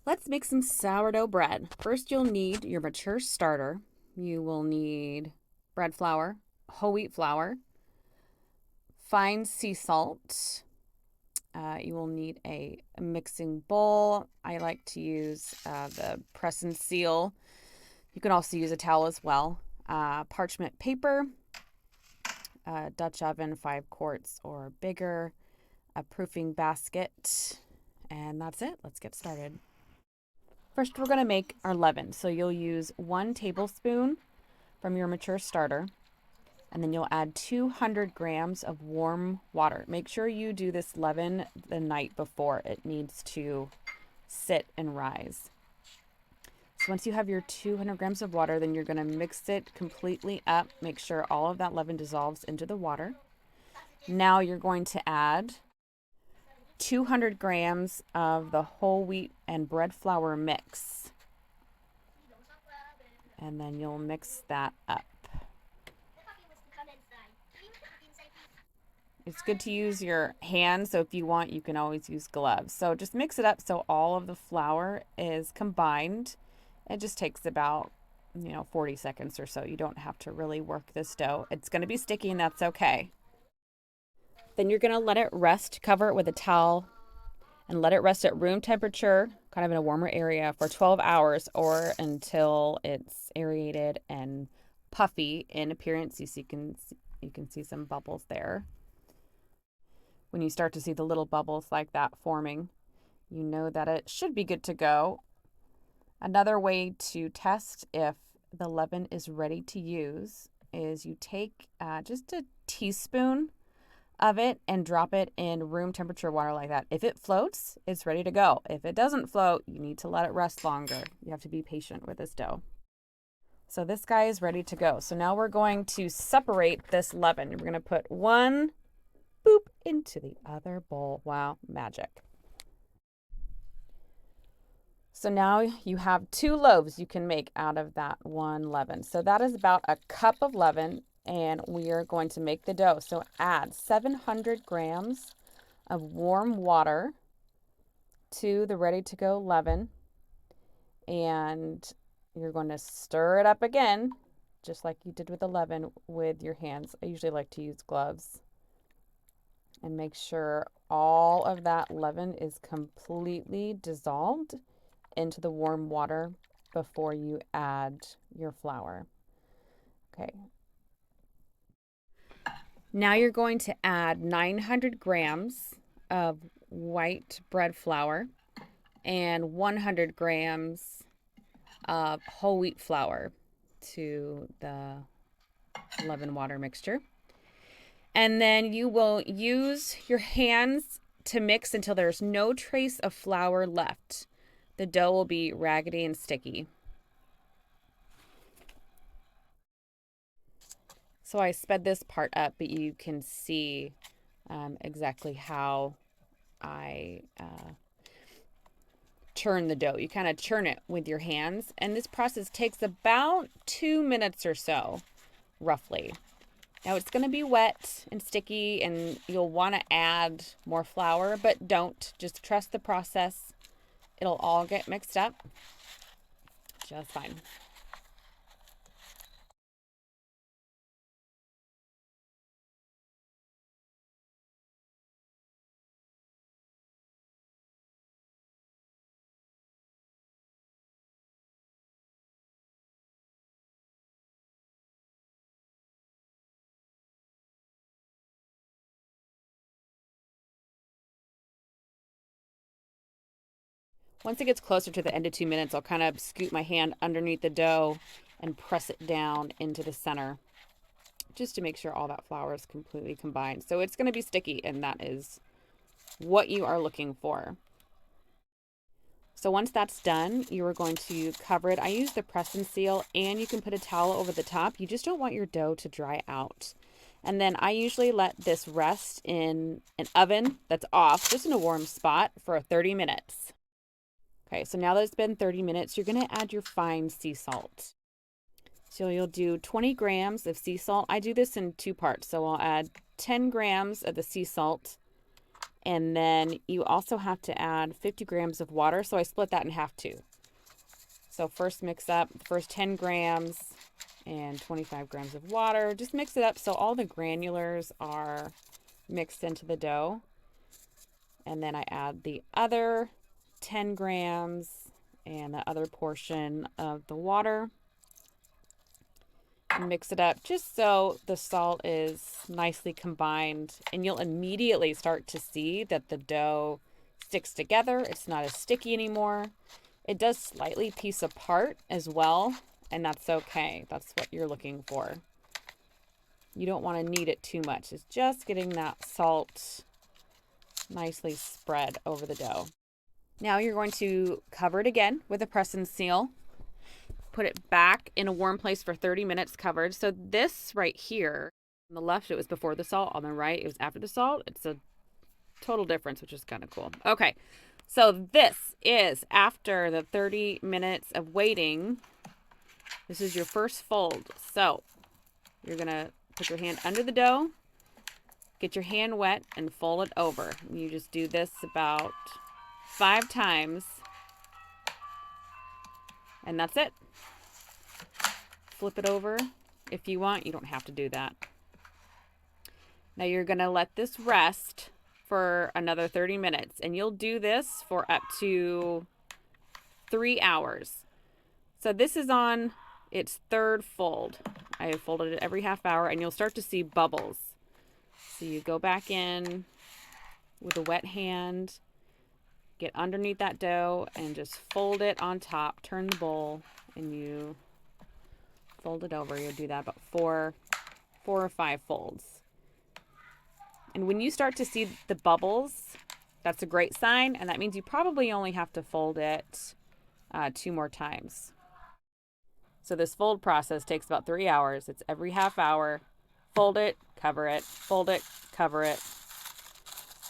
Let's make some sourdough bread. First, you'll need your mature starter. You will need bread flour, whole wheat flour, fine sea salt. You will need a mixing bowl. I like to use the press and seal. You can also use a towel as well. Parchment paper, Dutch oven, 5 quarts or bigger, a proofing basket, and that's it. Let's get started. First, we're going to make our leaven. So you'll use 1 tablespoon from your mature starter, and then you'll add 200 grams of warm water. Make sure you do this leaven the night before. It needs to sit and rise. So once you have your 200 grams of water, then you're going to mix it completely up. Make sure all of that leaven dissolves into the water. Now you're going to add 200 grams of the whole wheat and bread flour mix. And then you'll mix that up. It's good to use your hands, so if you want, you can always use gloves. So just mix it up so all of the flour is combined. It just takes about 40 seconds or so. You don't have to really work this dough. It's going to be sticky, and that's okay. Then you're going to let it rest, cover it with a towel, and let it rest at room temperature, kind of in a warmer area, for 12 hours or until it's aerated and puffy in appearance. You can see some bubbles there. When you start to see the little bubbles like that forming, you know that it should be good to go. Another way to test if the leaven is ready to use is you take just a teaspoon of it and drop it in room temperature water like that. If it floats, it's ready to go. If it doesn't float, you need to let it rest longer. You have to be patient with this dough. So this guy is ready to go. So now we're going to separate this leaven. We're going to put one boop into the other bowl. Wow, magic. So now you have 2 loaves you can make out of that one leaven. So that is about a cup of leaven, and we are going to make the dough. So add 700 grams of warm water to the ready to go leaven, and you're going to stir it up again, just like you did with the leaven, with your hands. I usually like to use gloves. And make sure all of that leaven is completely dissolved into the warm water before you add your flour. Okay. Now you're going to add 900 grams of white bread flour and 100 grams of whole wheat flour to the leaven water mixture. And then you will use your hands to mix until there's no trace of flour left. The dough will be raggedy and sticky. So I sped this part up, but you can see exactly how I churn the dough. You kind of churn it with your hands, and this process takes about 2 minutes or so, roughly. Now it's going to be wet and sticky, and you'll want to add more flour, but don't. Just trust the process. It'll all get mixed up just fine. Once it gets closer to the end of 2 minutes, I'll kind of scoot my hand underneath the dough and press it down into the center just to make sure all that flour is completely combined. So it's going to be sticky, and that is what you are looking for. So once that's done, you are going to cover it. I use the press and seal, and you can put a towel over the top. You just don't want your dough to dry out. And then I usually let this rest in an oven that's off, just in a warm spot, for 30 minutes. Okay, so now that it's been 30 minutes, you're going to add your fine sea salt. So you'll do 20 grams of sea salt. I do this in 2 parts. So I'll add 10 grams of the sea salt And then you also have to add 50 grams of water. So I split that in half too. So first mix up the first 10 grams and 25 grams of water. Just mix it up so all the granulars are mixed into the dough. And then I add the other 10 grams and the other portion of the water. And mix it up just so the salt is nicely combined, and you'll immediately start to see that the dough sticks together. It's not as sticky anymore. It does slightly piece apart as well, and that's okay. That's what you're looking for. You don't want to knead it too much. It's just getting that salt nicely spread over the dough. Now you're going to cover it again with a press and seal. Put it back in a warm place for 30 minutes covered. So this right here, on the left, it was before the salt. On the right, it was after the salt. It's a total difference, which is kind of cool. Okay, so this is after the 30 minutes of waiting. This is your first fold. So you're going to put your hand under the dough, get your hand wet, and fold it over. You just do this about 5 times, and that's it. Flip it over if you want. You don't have to do that. Now you're going to let this rest for another 30 minutes, and you'll do this for up to 3 hours. So this is on its third fold. I have folded it every half hour, and you'll start to see bubbles. So you go back in with a wet hand, get underneath that dough, and just fold it on top. Turn the bowl, and you fold it over. You'll do that about four or 5 folds. And when you start to see the bubbles, that's a great sign, and that means you probably only have to fold it 2 more times. So this fold process takes about 3 hours. It's every half hour. Fold it, cover it, fold it, cover it,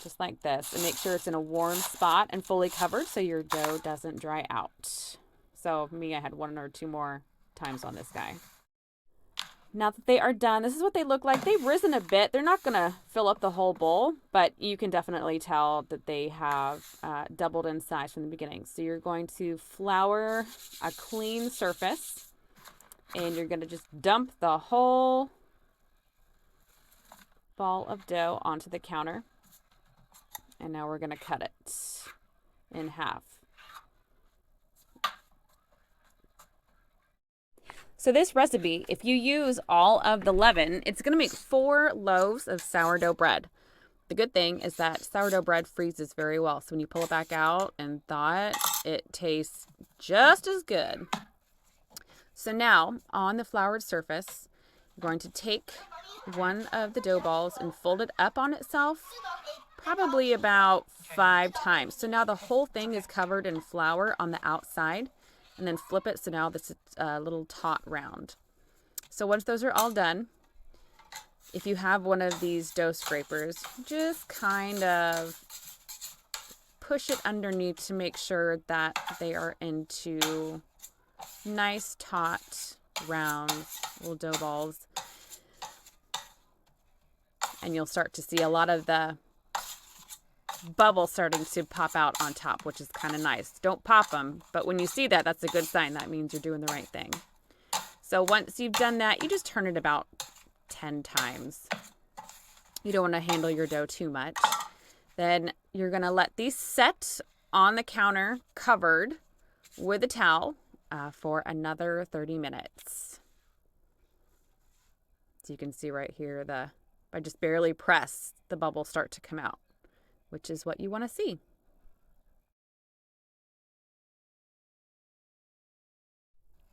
just like this. And make sure it's in a warm spot and fully covered so your dough doesn't dry out. So me, I had 1 or 2 more times on this guy. Now that they are done, this is what they look like. They've risen a bit. They're not going to fill up the whole bowl, but you can definitely tell that they have doubled in size from the beginning. So you're going to flour a clean surface, and you're going to just dump the whole ball of dough onto the counter. And now we're going to cut it in half. So this recipe, if you use all of the leaven, it's going to make 4 loaves of sourdough bread. The good thing is that sourdough bread freezes very well. So when you pull it back out and thaw it, it tastes just as good. So now on the floured surface, you're going to take one of the dough balls and fold it up on itself, probably about 5 times. So now the whole thing is covered in flour on the outside. And then flip it so now this is a little taut round. So once those are all done, if you have one of these dough scrapers, just kind of push it underneath to make sure that they are into nice taut round little dough balls. And you'll start to see a lot of the bubble starting to pop out on top, which is kind of nice. Don't pop them, but when you see that, that's a good sign. That means you're doing the right thing. So once you've done that, you just turn it about 10 times. You don't want to handle your dough too much. Then you're going to let these set on the counter covered with a towel for another 30 minutes. So you can see right here, if I just barely press, the bubbles start to come out, which is what you want to see.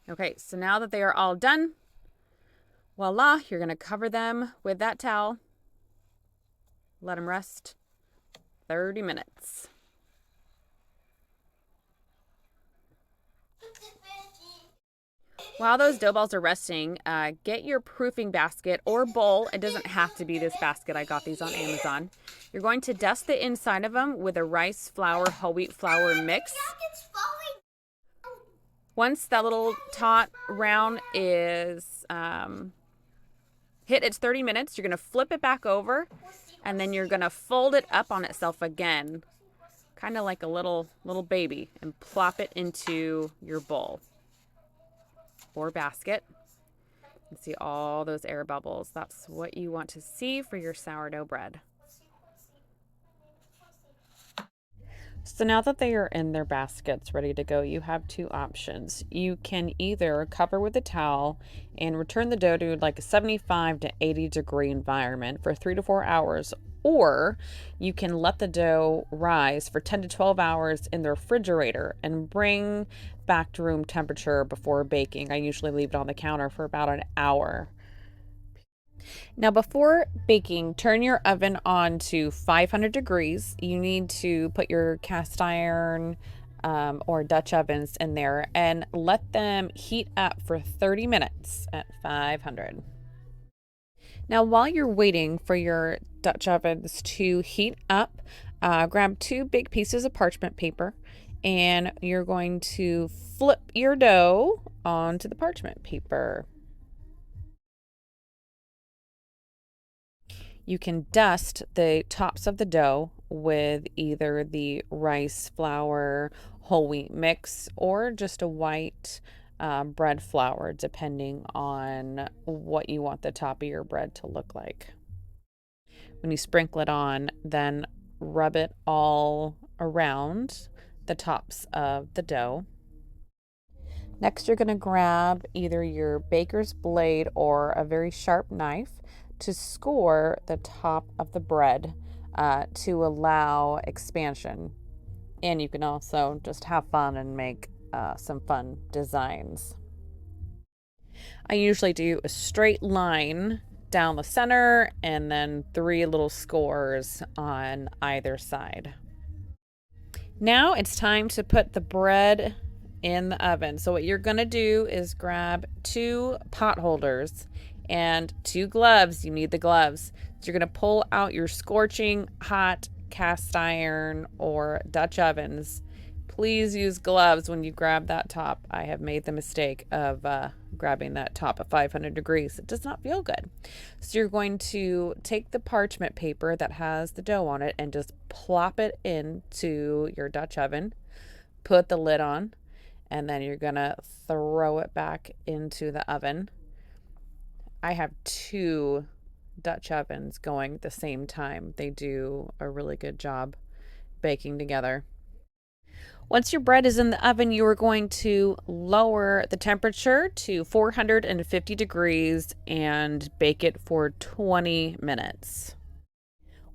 Okay, so now that they are all done, voila, you're going to cover them with that towel. Let them rest 30 minutes. While those dough balls are resting, get your proofing basket or bowl. It doesn't have to be this basket. I got these on Amazon. You're going to dust the inside of them with a rice flour, whole wheat flour mix. Once that little taut round is hit its 30 minutes, you're going to flip it back over And then you're going to fold it up on itself again, kind of like a little baby, and plop it into your bowl or basket. You see all those air bubbles. That's what you want to see for your sourdough bread. So now that they are in their baskets ready to go, you have two options. You can either cover with a towel and return the dough to like a 75 to 80 degree environment for 3 to 4 hours, or you can let the dough rise for 10 to 12 hours in the refrigerator and bring back to room temperature before baking. I usually leave it on the counter for about an hour. Now, before baking, turn your oven on to 500 degrees. You need to put your cast iron or Dutch ovens in there and let them heat up for 30 minutes at 500. Now, while you're waiting for your Dutch ovens to heat up, grab two big pieces of parchment paper and you're going to flip your dough onto the parchment paper. You can dust the tops of the dough with either the rice flour, whole wheat mix, or just a white bread flour, depending on what you want the top of your bread to look like. When you sprinkle it on, then rub it all around the tops of the dough. Next, you're going to grab either your baker's blade or a very sharp knife to score the top of the bread to allow expansion. And you can also just have fun and make some fun designs. I usually do a straight line down the center and then 3 little scores on either side. Now it's time to put the bread in the oven. So what you're going to do is grab 2 pot holders and 2 gloves. You need the gloves. So you're going to pull out your scorching hot cast iron or Dutch ovens. Please use gloves when you grab that top. I have made the mistake of grabbing that top at 500 degrees. It does not feel good. So you're going to take the parchment paper that has the dough on it and just plop it into your Dutch oven. Put the lid on, and then you're going to throw it back into the oven. I have 2 Dutch ovens going at the same time. They do a really good job baking together. Once your bread is in the oven, you are going to lower the temperature to 450 degrees and bake it for 20 minutes.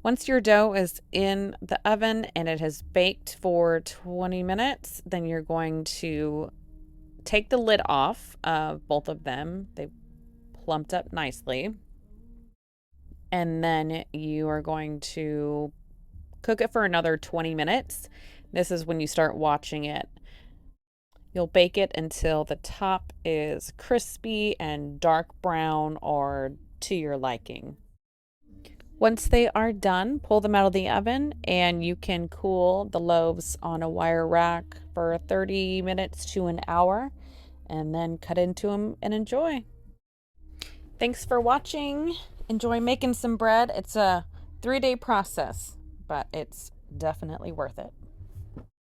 Once your dough is in the oven and it has baked for 20 minutes, then you're going to take the lid off of both of them. They've plumped up nicely. And then you are going to cook it for another 20 minutes. This is when you start watching it. You'll bake it until the top is crispy and dark brown or to your liking. Once they are done, pull them out of the oven and you can cool the loaves on a wire rack for 30 minutes to an hour and then cut into them and enjoy. Thanks for watching. Enjoy making some bread. It's a 3-day process, but it's definitely worth it.